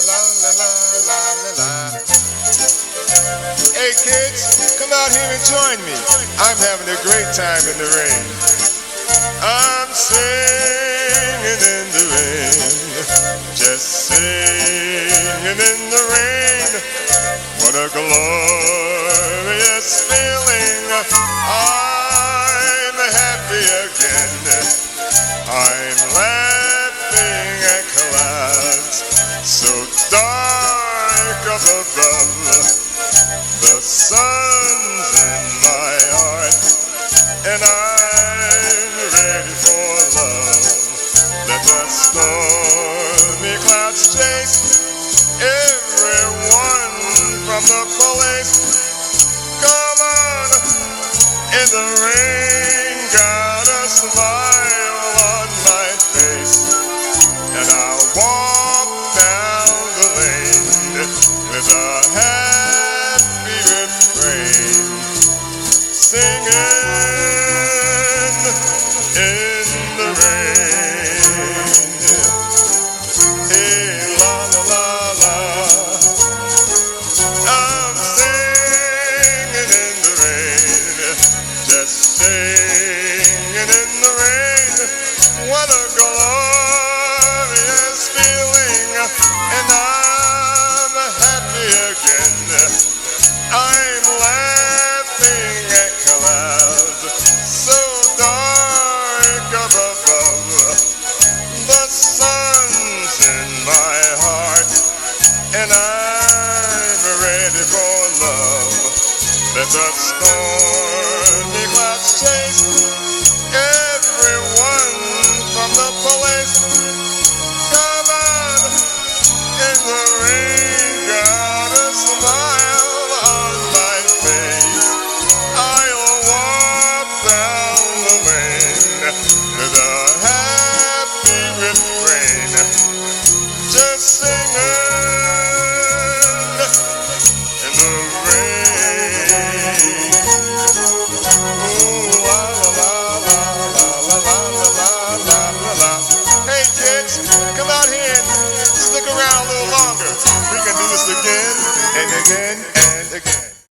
la la la la la la. Hey kids, come out here and join me. I'm having a great time in the rain. I'm singing in the rain, just singing in the rain. What a glorious feeling. I'm happy again. I'm laughing at clouds so dark up above. The sun's in my heart, and I'm ready for love. Let the stormy clouds chase everyone from the police. Come on, in the rain, got a smile on my face, and I'll walk down the lane with a happy refrain, singing in the rain. Hey, la la la la. I'm singing in the rain, just singing in the rain. What a glorious feeling, and I'm happy again. I'm laughing at clouds so dark up above. The sun's in my heart, and I'm ready for love. Let the stormy clouds chase